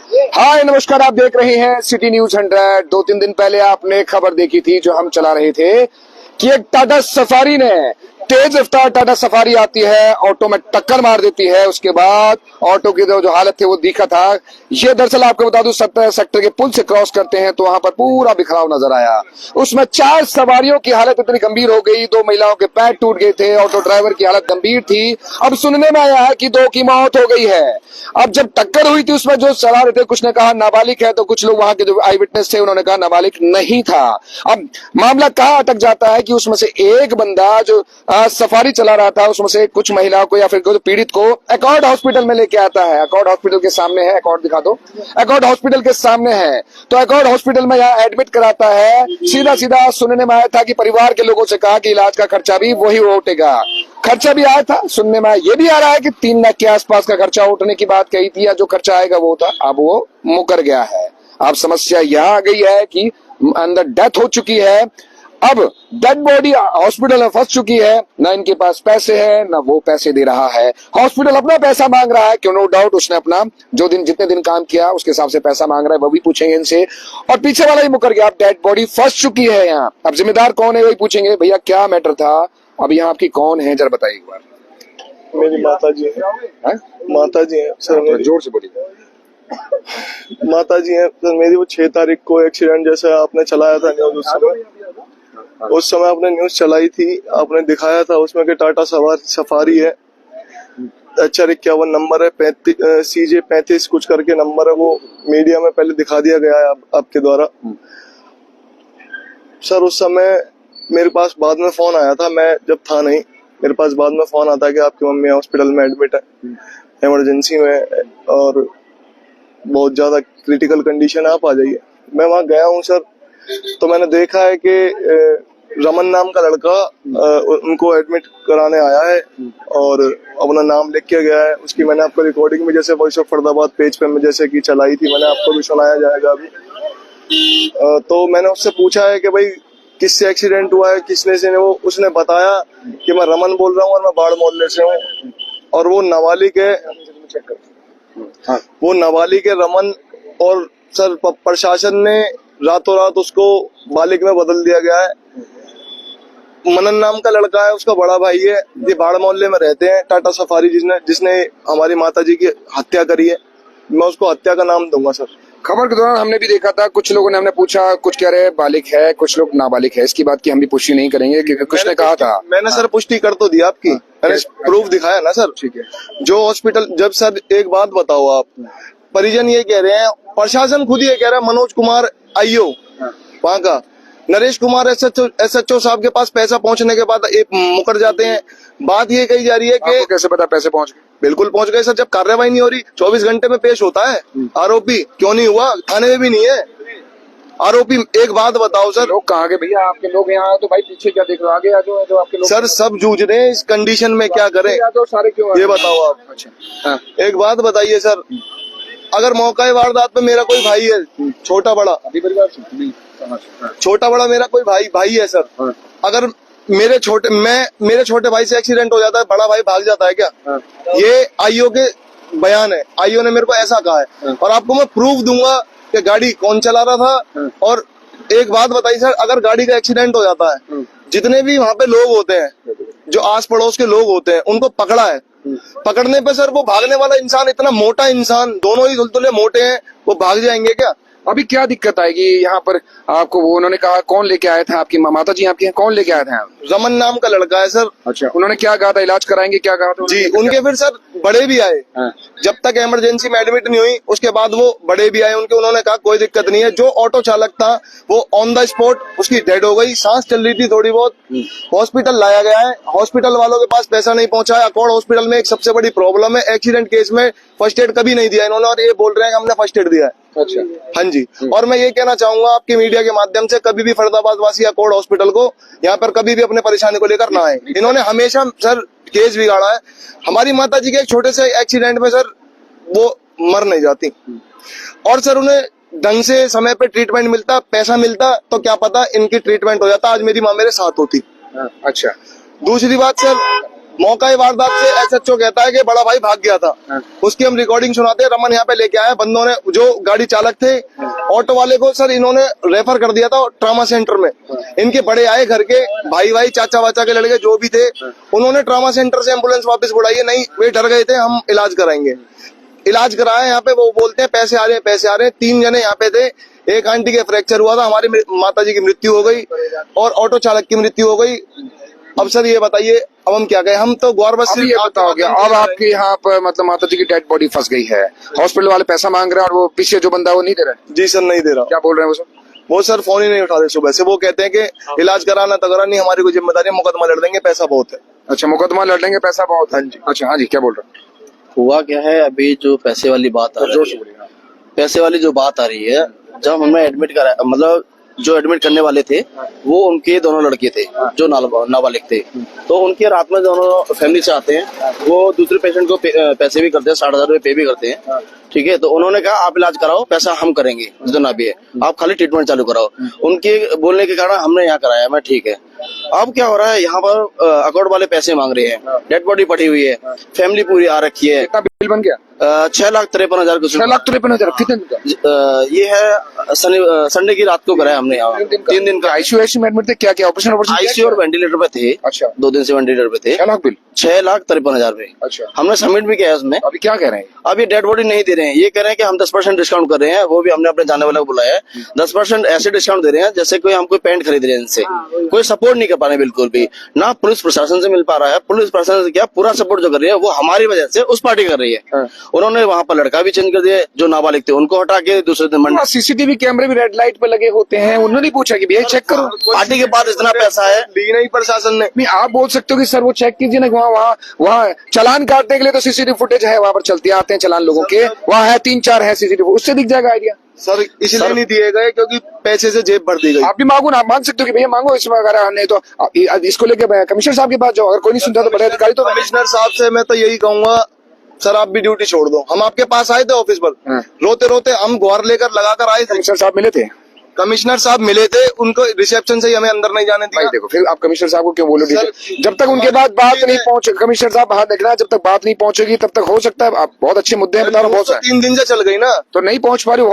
हाय नमस्कार, आप देख रहे हैं सिटी न्यूज 100। 2-3 दिन पहले आपने खबर देखी थी जो हम चला रहे थे कि एक टाटा सफारी ने तेज रफ्तार टाटा सफारी आती है, ऑटो में टक्कर मार देती है। उसके बाद ऑटो की जो हालत थी वो दिखा था। ये दरअसल आपको बता दूं 70 सेक्टर के पुल से क्रॉस करते हैं तो वहां पर पूरा बिखराव नजर आया। उसमें 4 सवारियों की हालत इतनी गंभीर हो गई, 2 महिलाओं के पैर टूट गए थे, ऑटो ड्राइवर की हालत गंभीर थी। अब सुनने में आया है कि 2 की मौत हो गई है। अब जब टक्कर हुई थी उसमें जो चला रहे थे कुछ ने कहा नाबालिग है, तो कुछ लोग वहां के जो आई विटनेस थे उन्होंने कहा नाबालिग नहीं था। अब मामला कहां अटक जाता है कि उसमें से एक बंदा जो सफारी चला रहा था उसमें से कुछ महिलाओं को या फिर पीड़ित को एकॉर्ड हॉस्पिटल में लेके आता है। एकॉर्ड हॉस्पिटल के सामने है, एकॉर्ड दिखा दो, एकॉर्ड हॉस्पिटल के सामने है। तो एकॉर्ड हॉस्पिटल में यहाँ एडमिट कराता है। सीधा सीधा सुनने में आया था कि परिवार के लोगों से कहा कि इलाज का खर्चा भी वही उठेगा। खर्चा भी आया था, सुनने में ये भी आ रहा है कि 3 लाख के आसपास का खर्चा उठने की बात कही थी, या जो खर्चा आएगा वो था, अब वो मुकर गया है। अब समस्या यहाँ आ गई है कि अंदर डेथ हो चुकी है। अब डेड बॉडी हॉस्पिटल में फंस चुकी है, ना इनके पास पैसे हैं ना वो पैसे दे रहा है। हॉस्पिटल अपना पैसा मांग रहा है, क्यों नो डाउट उसने अपना जो दिन जितने दिन काम किया उसके हिसाब से पैसा मांग रहा है, वो भी पूछेंगे इनसे। और पीछे वाला ही मुकर गया, अब डेड बॉडी फंस चुकी है यहाँ। अब जिम्मेदार कौन है वही पूछेंगे, भैया क्या मैटर था, अब यहाँ आपकी कौन है जरा बताइए एक बार। मेरी माता जी है। माता जी है सर, जोर से बोलिए। माता जी है सर मेरी। वो 6 तारीख को एक्सीडेंट जैसा आपने चलाया था न्यूज, उस समय आपने न्यूज चलाई थी, आपने दिखाया था उसमें कि टाटा सफारी है, HR51 नंबर है, 35 CJ 35 कुछ करके नंबर है। वो मीडिया में पहले दिखा दिया गया है आपके द्वारा। सर उस समय मेरे पास बाद में फोन आया था, मैं जब था नहीं, मेरे पास बाद में फोन आता है कि आपकी मम्मी हॉस्पिटल में एडमिट है, इमरजेंसी में, और बहुत ज्यादा क्रिटिकल कंडीशन है, आप आ जाइए। मैं वहां गया हूँ सर, तो मैंने देखा है कि रमन नाम का लड़का उनको एडमिट कराने आया है और अपना नाम लिख के गया है। उसकी मैंने आपको रिकॉर्डिंग में जैसे वॉइस ऑफ फरीदाबाद पेज पे में जैसे कि चलाई थी, मैंने आपको भी सुनाया जाएगा अभी। तो मैंने उससे पूछा है कि भाई किससे एक्सीडेंट हुआ है, किसने से, वो उसने बताया कि मैं रमन बोल रहा हूँ और मैं बाढ़ मोहल्ले से हूँ, और वो नाबालिग है। हाँ, वो नाबालिग है रमन। और सर प्रशासन ने रातों रात उसको बालिग में बदल दिया गया है। मनन नाम का लड़का है, उसका बड़ा भाई है, ये बाढ़ मोहल्ले में रहते हैं। टाटा सफारी जिसने हमारी माता जी की हत्या करी है, मैं उसको हत्या का नाम दूंगा सर। खबर के दौरान हमने भी देखा था, कुछ लोगों ने हमने पूछा, कुछ कह रहे बालिग है, कुछ लोग नाबालिग है। इसकी बात की हम भी पुष्टि नहीं करेंगे क्योंकि कुछ ने कहा था। मैंने सर पुष्टि कर तो दी आपकी, मैंने प्रूफ दिखाया ना सर। ठीक है, जो हॉस्पिटल जब सर एक बात बताओ आप, परिजन ये कह रहे हैं, प्रशासन खुद ये कह रहा है, मनोज कुमार IO वहाँ का, नरेश कुमार SHO साहब के पास पैसा पहुंचने के बाद एक मुकर जाते हैं। बात ये कही जा रही है कि कैसे पता पैसे पहुंच गए? बिल्कुल पहुंच गए सर, जब कार्रवाई नहीं हो रही 24 घंटे में पेश होता है आरोपी। क्यों नहीं हुआ? थाने में भी नहीं है आरोपी। एक बात बताओ सर, लोग कहाँ गए भैया आपके लोग? यहाँ तो भाई पीछे क्या देख रहे हो, आगे आ जाओ। जो आपके लोग सर सब जूझ रहे हैं इस कंडीशन में, क्या करें? तो सारे क्यों ये बताओ आप। अच्छा हाँ। एक बात बताइए सर, अगर मौका वारदात पे मेरा कोई भाई है, छोटा बड़ा, छोटा बड़ा मेरा कोई भाई है सर, अगर मेरे छोटे भाई से एक्सीडेंट हो जाता है, बड़ा भाई भाग जाता है क्या? ये IO के बयान है, IO ने मेरे को ऐसा कहा है, और आपको मैं प्रूफ दूंगा कि गाड़ी कौन चला रहा था। और एक बात बताइए सर, अगर गाड़ी का एक्सीडेंट हो जाता है, जितने भी वहाँ पे लोग होते हैं, जो आस पड़ोस के लोग होते हैं, उनको पकड़ा है। पकड़ने पे सर वो भागने वाला इंसान, इतना मोटा इंसान, दोनों ही दुलदुले मोटे हैं, वो भाग जाएंगे क्या? अभी क्या दिक्कत आएगी यहाँ पर आपको? वो उन्होंने कहा कौन लेके आए थे आपकी माता जी आपके? कौन लेके आए थे? रमन नाम का लड़का है सर। अच्छा, उन्होंने क्या कहा था? इलाज कराएंगे क्या कहा था जी? उनके फिर सर बड़े भी आए, जब तक इमरजेंसी में एडमिट नहीं हुई उसके बाद वो बड़े भी आए उनके। उन्होंने कहा कोई दिक्कत नहीं है। जो ऑटो चालक था वो ऑन द स्पॉट उसकी डेड हो गई, सांस चल रही थी थोड़ी बहुत, हॉस्पिटल लाया गया है। हॉस्पिटल वालों के पास पैसा नहीं पहुंचा है। अकॉर्ड हॉस्पिटल में एक सबसे बड़ी प्रॉब्लम है, एक्सीडेंट केस में फर्स्ट एड कभी नहीं दिया इन्होंने, और ये बोल रहे हैं कि हमने फर्स्ट एड दिया है। अच्छा हाँ जी। और मैं ये कहना चाहूंगा आपके मीडिया के माध्यम से, कभी भी फरीदाबाद वासी अकॉर्ड हॉस्पिटल को यहाँ पर कभी भी अपने परेशानी को लेकर ना आए। इन्होंने हमेशा सर केस बिगाड़ा है। हमारी माता जी के एक छोटे से एक्सीडेंट में सर वो मर नहीं जाती, और सर उन्हें ढंग से समय पे ट्रीटमेंट मिलता, पैसा मिलता, तो क्या पता इनकी ट्रीटमेंट हो जाता, आज मेरी माँ मेरे साथ होती। अच्छा, दूसरी बात सर, मौका वारदात से एसएचओ कहता है कि बड़ा भाई भाग गया था। उसकी हम रिकॉर्डिंग सुनाते हैं। रमन यहाँ पे लेके आया, बंदों ने जो गाड़ी चालक थे ऑटो वाले को सर इन्होंने रेफर कर दिया था ट्रामा सेंटर में। इनके बड़े आए घर के भाई चाचा वाचा के लड़के जो भी थे, उन्होंने ट्रामा सेंटर से एम्बुलेंस वापस बुलाई है। नहीं, वे डर गए थे, हम इलाज कराएंगे। इलाज कराया यहाँ पे, वो बोलते हैं पैसे आ रहे हैं पैसे आ रहे हैं। 3 जने यहाँ पे थे, एक आंटी के फ्रैक्चर हुआ था, हमारी माताजी की मृत्यु हो गई और ऑटो चालक की मृत्यु हो गई। अब सर ये बताइए अब हम क्या कहें? हम तो गौर बस ये बताओगे, अब आपके यहाँ पर मतलब माता जी की डेड बॉडी फंस गई है, हॉस्पिटल वाले पैसा मांग रहे हैं और वो पीछे जो बंदा है वो नहीं दे रहा है। जी सर नहीं दे रहा। क्या बोल रहे हैं वो सर? वो सर फोन ही नहीं उठा रहे सुबह से। वो कहते हैं कि इलाज कराना तो करा नहीं, हमारी कोई जिम्मेदारी है, मुकदमा लड़ देंगे, पैसा बहुत है। अच्छा, मुकदमा लड़ लेंगे, पैसा बहुत है। हाँ जी। अच्छा, हाँ जी, क्या बोल रहे हैं? हुआ क्या है, अभी जो पैसे वाली बात आ रही है, पैसे वाली जो बात आ रही है, जब हमने एडमिट करा, मतलब जो एडमिट करने वाले थे वो उनके दोनों लड़के थे जो नाबालिग थे। तो उनके रात में दोनों फैमिली से आते हैं, वो दूसरे पेशेंट को पैसे भी करते हैं, 60,000 रुपए पे भी करते हैं। ठीक है, तो उन्होंने कहा आप इलाज कराओ, पैसा हम करेंगे जितना भी है, आप खाली ट्रीटमेंट चालू कराओ। उनके बोलने के कारण हमने यहाँ कराया। मैं ठीक है, अब क्या हो रहा है यहाँ पर अकाउंट वाले पैसे मांग रहे हैं, डेड बॉडी पड़ी हुई है, फैमिली पूरी आ रखी है। कितना बिल बन गया? 6,53,000 कुछ। 6,53,000 कितने दिन का? ये है संडे की रात को कराया हमने यहाँ। 3 दिन का। आईसीयू में एडमिट थे? क्या क्या ऑपरेशन आईसीयू और वेंटिलेटर पे थे। अच्छा, 2 दिन से वेंटिलेटर पे थे। 6 लाख बिल? 6,53,000 रुपए। अच्छा, हमने सबमिट भी किया है उसमें। अभी क्या कह रहे हैं? अभी डेड बॉडी नहीं दे रहे हैं, ये कह रहे हैं कि हम 10% डिस्काउंट कर रहे हैं। वो भी हमने अपने जाने वाले को बुलाया है। 10% ऐसे डिस्काउंट दे रहे हैं जैसे कोई हम कोई पेंट खरीद रहे हैं इनसे। कोई सपोर्ट नहीं कर पा रहे बिल्कुल भी, ना पुलिस प्रशासन से मिल पा रहा है। पुलिस प्रशासन से क्या, पूरा सपोर्ट जो कर रही है वो हमारी वजह से उस पार्टी कर रही है। उन्होंने वहाँ पर लड़का भी चेंज कर दिया, जो नाबालिग थे उनको हटा के दूसरे दिन सीसीटीवी कैमरे भी रेड लाइट पे लगे होते हैं, उन्होंने पूछा कि भैया चेक करो, पार्टी के पास इतना पैसा है। ली नहीं प्रशासन ने। नहीं, आप बोल सकते हो कि सर वो चेक कीजिए ना, वहाँ चालान काटने के लिए तो सीसीटीवी फुटेज है, वहाँ पर चलते आते हैं चालान लोगों के, वहाँ है 3-4 है सीसीटीवी, उससे दिख जाएगा आइडिया। सर इसलिए नहीं दिए गए क्योंकि पैसे से जेब भर दी गई। आप भी मांगो ना, आप मांग सकते हो कि भैया मांगो इसमें, अगर नहीं तो इसको लेके कमिश्नर साहब के पास जाओ। अगर कोई नहीं सुनता तो बड़े अधिकारी तो कमिश्नर साहब से मैं तो यही कहूंगा, सर आप भी ड्यूटी छोड़ दो। हम आपके पास आए थे ऑफिस पर, रोते रोते हम गुहार लेकर लगाकर आए थे। कमिश्नर साहब मिले थे? कमिश्नर साहब मिले थे, उनको रिसेप्शन से ही हमें अंदर नहीं जाने दिया। देखो, फिर आप कमिश्नर साहब को क्यों बोलो? जब तक उनके बाद बात नहीं पहुंचे, कमिश्नर साहब बाहर देखना, जब तक बात नहीं पहुंचेगी तब तक हो सकता है। आप बहुत अच्छे मुद्दे हैं, बता रहा हूँ, बहुत 3 दिन से चल गई ना, तो नहीं पहुंच पा रही हो।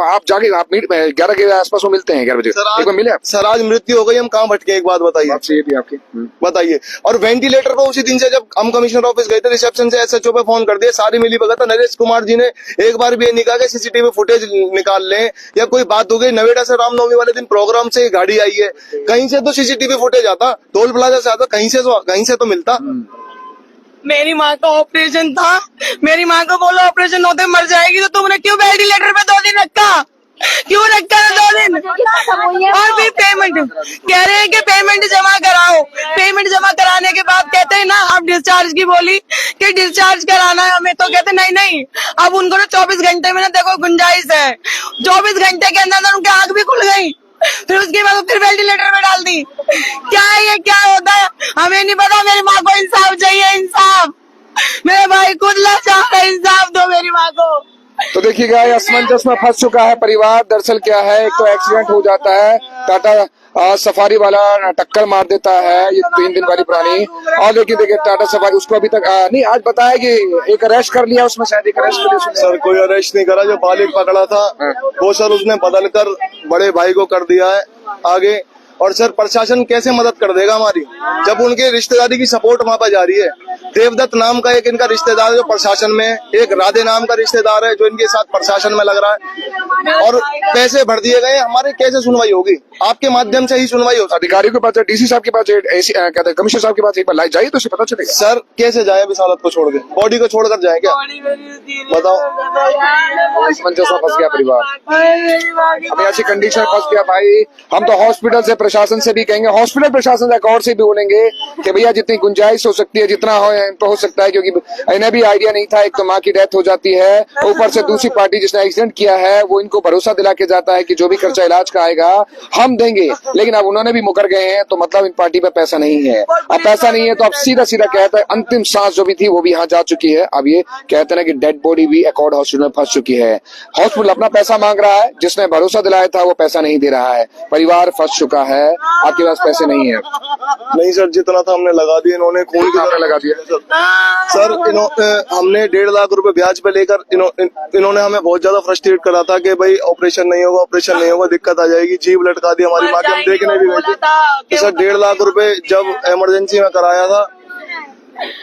आप जाके आप 11 के आसपास मिलते हैं, 11 बजे एक बार मिले। सर आज मृत्यु हो गई, हम कहाँ भटके? एक बात बताइए। आपसे ये भी आपकी बताइए। और वेंटिलेटर पर उसी दिन से जब हम कमिश्नर ऑफिस गए थे, रिसेप्शन से एसएचओ पे फोन कर दिया, सारी मिली भगत। नरेश कुमार जी ने एक बार भी ये नहीं कहा कि सीसीटीवी फुटेज निकाल लें या कोई बात हो गई। नवेड़ा से रामनवमी वाले प्रोग्राम से गाड़ी आई है, कहीं से तो सीसीटीवी फुटेज आता, टोल प्लाजा से आता, कहीं से तो मिलता। मेरी माँ का ऑपरेशन था, मेरी माँ को बोलो ऑपरेशन होते मर जाएगी, तो तुमने क्यों वेंटिलेटर पे 2 दिन रखा? क्यों रखा है 2 दिन? और भी पेमेंट कह रहे हैं कि पेमेंट जमा कराओ। पेमेंट जमा कराने के बाद कहते हैं ना आप डिस्चार्ज की बोली कि डिस्चार्ज कराना है हमें, तो कहते नहीं। अब उनको ना 24 घंटे में ना देखो गुंजाइश है, 24 घंटे के अंदर उनकी आंख भी खुल गई, फिर उसके बाद फिर वेंटिलेटर में डाल दी। क्या है ये, क्या होता है हमें नहीं पता। मेरी माँ को इंसाफ चाहिए, इंसाफ। मेरे भाई खुद लाचार है, इंसाफ दो मेरी माँ को। तो देखिएगा, ये असमंजस में फंस चुका है परिवार। दरअसल क्या है, एक तो एक्सीडेंट हो जाता है, टाटा सफारी वाला टक्कर मार देता है, ये 3 दिन वाली पुरानी। और लेकिन देखिए टाटा सफारी उसको अभी तक नहीं, आज बताया कि एक अरेस्ट कर लिया उसमें, शायद एक अरेस्ट। सर कोई अरेस्ट नहीं करा, जो बालिग पकड़ा था वो सर उसने बदल कर बड़े भाई को कर दिया है आगे। और सर प्रशासन कैसे मदद कर देगा हमारी, जब उनके रिश्तेदारी की सपोर्ट वहां पर जा रही है। देवदत्त नाम का एक इनका रिश्तेदार है जो प्रशासन में, एक राधे नाम का रिश्तेदार है जो इनके साथ प्रशासन में लग रहा है, और पैसे भर दिए गए। हमारे कैसे सुनवाई होगी? आपके माध्यम से ही सुनवाई हो। अधिकारियों के पास, डीसी साहब के पास, कहते हैं कमिश्नर साहब के पास एक बार जाइए तो उसे पता चलेगा। सर कैसे जाए इस हालत को छोड़ के? बॉडी को छोड़कर जाए क्या? बताओ। असमंजस में फंस गया परिवार, अभी ऐसी कंडीशन फंस गया भाई। हम तो हॉस्पिटल से, प्रशासन से भी कहेंगे, हॉस्पिटल प्रशासन और से भी बोलेंगे कि भैया जितनी गुंजाइश हो सकती है, जितना हो सकता है, क्योंकि इन्हें भी आइडिया नहीं था। एक तो माँ की डेथ हो जाती है, ऊपर से दूसरी पार्टी जिसने एक्सीडेंट किया है वो इनको भरोसा दिला के जाता है कि जो भी खर्चा इलाज का आएगा हम देंगे, लेकिन अब उन्होंने भी मुकर गए हैं, तो मतलब इन पार्टी पे पैसा नहीं है। अब पैसा नहीं है तो अब सीधा कहता है, अंतिम सांस जो भी थी वो भी यहाँ जा चुकी है। अब ये कहते हैं कि डेड बॉडी भी एकॉर्ड हॉस्पिटल में फंस चुकी है। हॉस्पिटल अपना पैसा मांग रहा है, जिसने भरोसा दिलाया था वो पैसा नहीं दे रहा है। परिवार फंस चुका है, आपके पास पैसे नहीं है। नहीं सर, जितना था हमने लगा दिया, इन्होंने खून की तरह लगा दिया सर। हमने 1.5 लाख रुपए ब्याज पे लेकर इन्होंने हमें बहुत ज्यादा फ्रस्ट्रेट करा था कि भाई ऑपरेशन नहीं होगा, ऑपरेशन नहीं होगा, दिक्कत आ जाएगी, जीव लटका दी हमारी माँ के। हम देखने भी गए थे तो सर 1.5 लाख रुपए जब इमरजेंसी में कराया था,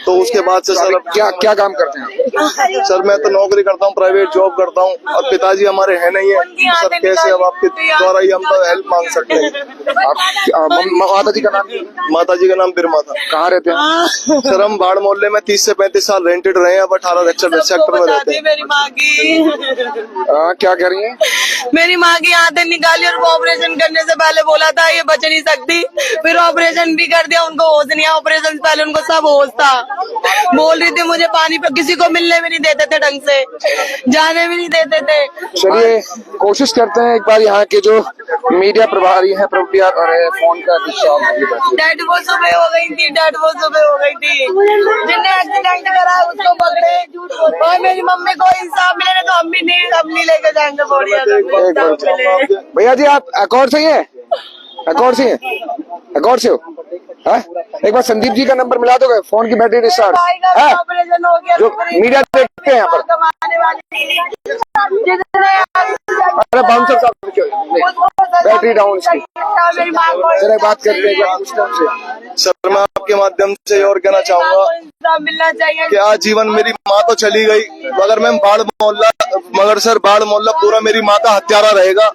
तो उसके बाद से सर क्या काम करते हैं? सर मैं तो नौकरी करता हूँ, प्राइवेट जॉब करता हूँ। अब पिताजी हमारे हैं नहीं है तो सर कैसे अब आपके द्वारा ही हम तो हेल्प मांग सकते हैं। माता जी का नाम? माता जी का नाम बिरमा था। कहाँ रहते हैं? सर हम बाढ़ मोहल्ले में 30 से 35 साल रेंटेड रहे हैं। अब 18 सेक्टर में रहते हैं। मेरी माँ की क्या कह रही है? मेरी माँ की आंतें निकाली और वो ऑपरेशन करने से पहले बोला था ये बच नहीं सकती, फिर ऑपरेशन भी कर दिया, उनको होश नहीं है। ऑपरेशन से पहले उनको सब होश था। बोल रही थी मुझे पानी पे किसी को मिलने भी नहीं देते थे, ढंग से जाने भी नहीं देते थे। चलिए कोशिश करते हैं एक बार यहाँ के जो मीडिया प्रभारी हैं और फोन का डेड वो सुबह हो गई थी, जिन्हें एक्सीडेंट करा उसको पकड़े और मेरी मम्मी को इंसाफ मिले तो हम नहीं लेके जाएंगे बॉडी। भैया जी आप अकॉर्ड से ही हैं? अकॉर्ड से हैं? अकॉर्ड से हो? एक बार संदीप जी का नंबर मिला दोगे? फोन की बैटरी डिस्चार्ज है जो मीडिया देखते हैं यहाँ पर। अरे बाउंसर साहब बैटरी डाउन इसकी, जरा बात करते हैं। सर मैं आपके माध्यम से और कहना चाहूंगा मिलना चाहिए कि आज जीवन मेरी माँ तो चली गई, मगर सर बाढ़ मोहल्ला पूरा मेरी माँ का हत्यारा रहेगा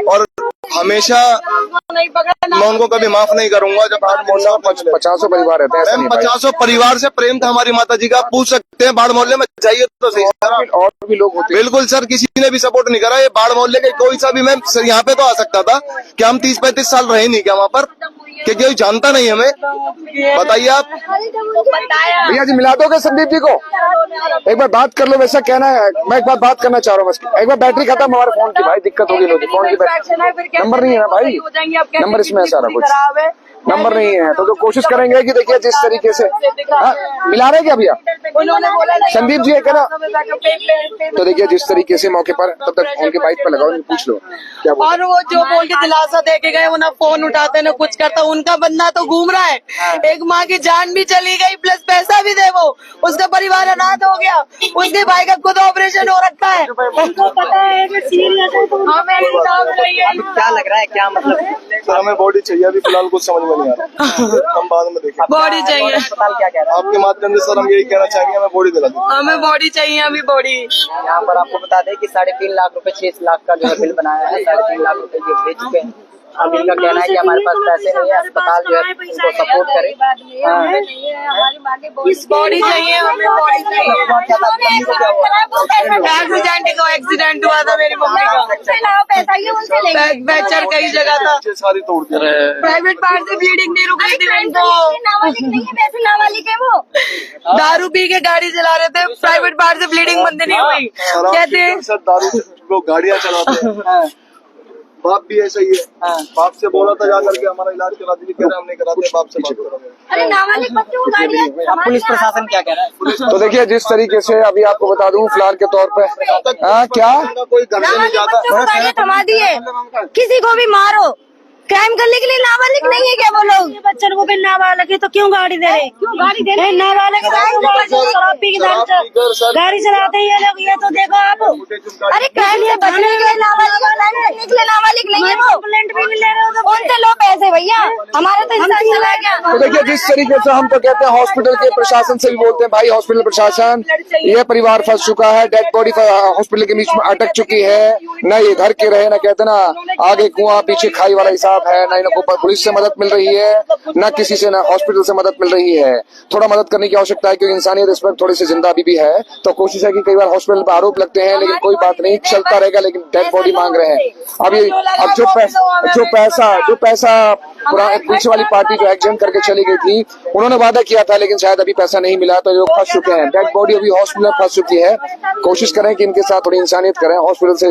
और हमेशा मैं उनको कभी माफ नहीं करूंगा। जब बाढ़ मोहल्ला 50 परिवार रहते हैं, 50 परिवार से प्रेम था हमारी माता जी का। आप पूछ सकते हैं बाढ़ मोहल्ले में जाइए तो सही और भी लोग होते हैं। बिल्कुल सर, किसी ने भी सपोर्ट नहीं करा। ये बाढ़ मोहल्ले के कोई सा भी, मैं सर यहाँ पे तो आ सकता था कि हम 30-35 साल रहे नहीं क्या वहाँ पर, कि कोई जानता नहीं हमें। बताइए आप। भैया जी मिला दोगे संदीप जी को? एक बार बात कर लो, वैसा कहना है। मैं एक बार बात करना चाह रहा हूँ बस। एक बार बैटरी खत्म हमारे फोन की, भाई दिक्कत होगी लोग फोन की बैटरी। नंबर नहीं है ना भाई, नंबर इसमें सारा कुछ नंबर नहीं है तो कोशिश करेंगे कि देखिए जिस तरीके से मिला रहे क्या भैया संदीप जी है क्या ना, तो देखिए जिस तरीके से मौके पर तब तक फोन के बाइक पर लगाओ, पूछ लो क्या बोल। और वो जो बोल के दिलासा दे के गए वो ना फोन उठाते ना कुछ करता, उनका बंदा तो घूम रहा है। एक माँ की जान भी चली गई प्लस पैसा भी दे, वो उसका परिवार अनाथ हो गया, उसके भाई का खुद ऑपरेशन हो रखा है। उनको पता है क्या लग रहा है, क्या मतलब? सर हमें बॉडी चाहिए, अभी फिलहाल कुछ समझ में नहीं आ रहा, हम बाद में देखें। बॉडी चाहिए अस्पताल क्या कह रहा है? आपके माध्यम से सर हम यही कहना चाहेंगे, हमें बॉडी दिला दो। हमें बॉडी चाहिए अभी बॉडी। यहाँ पर आपको बता दें कि 3.5 लाख रुपए 6 लाख का जो है बिल बनाया है, 3.5 लाख रुपए ये दे चुके हैं। अब इनका कहना है कि हमारे पास पैसे नहीं है, अस्पताल जो है इनको सपोर्ट करे। बॉडी चाहिए, हमें बॉडी चाहिए। एक्सीडेंट हुआ था मेरी मम्मी का, फ्रैक्चर कई जगह था, सारी तोड़ दी। प्राइवेट पार्ट से ब्लीडिंग नहीं रुक रही थी उनको। नाबालिग है वो, दारू पी के गाड़ी चला रहे थे, प्राइवेट पार्ट से ब्लीडिंग बंद नहीं हुई। कहते सर दारू से लोग गाड़ियाँ चलाते हैं, बाप भी ऐसा ही है। बाप से बोला था जाकर के हमारा इलाज करा दीजिए, कह रहे हम नहीं कराते, बाप से बात करो। अरे नाबालिग बच्चों को गाड़ियाँ अब पुलिस प्रशासन क्या कह रहा है? तो देखिए जिस तरीके से अभी आपको बता दूं फिलहाल के तौर पे क्या कोई घर से नहीं नाबालिग जाता। बच्चों को गाड़ियाँ थमा दिए, किसी को भी मारो, क्राइम करने के लिए नाबालिग नहीं है क्या वो लोग? बच्चों को भी नाबालिग है तो क्यों गाड़ी दे रहे? क्यों गाड़ी दे रहे? नाबालिग शराब पी के गाड़ी चलाते हैं ये लोग, ये तो देखो आप। अरे क्राइम से बचने के लिए नाबालिग, क्राइम करने के लिए नाबालिग नहीं है वो। कंप्लेंट भी नहीं ले रहे हो, उनसे लो पैसे भैया, हमारा तो इंसान चला गया। तो देखिए जिस तरीके से हम तो कहते हैं हॉस्पिटल के प्रशासन से भी बोलते हैं भाई हॉस्पिटल प्रशासन, ये परिवार फंस चुका है, डेड बॉडी हॉस्पिटल के बीच में अटक चुकी है, न ये घर के रहे, न कहते ना आगे कुआं पीछे खाई वाला हिसाब है, न इनको पुलिस से मदद मिल रही है, न किसी से, न हॉस्पिटल से मदद मिल रही है। थोड़ा मदद करने की आवश्यकता है क्योंकि इंसानियत इस पर थोड़ी सी जिंदा अभी भी है। तो कोशिश है कि कई बार हॉस्पिटल पर आरोप लगते हैं लेकिन कोई बात नहीं, चलता रहेगा, लेकिन डेड बॉडी मांग रहे हैं। अब जो पैसा पीछे वाली पार्टी जो एक्सीडेंट करके चली गई थी उन्होंने वादा किया था लेकिन शायद अभी पैसा नहीं मिला, तो लोग फंस चुके हैं। डेड बॉडी अभी हॉस्पिटल में फंस चुकी है। कोशिश करें कि इनके साथ थोड़ी इंसानियत करें, हॉस्पिटल से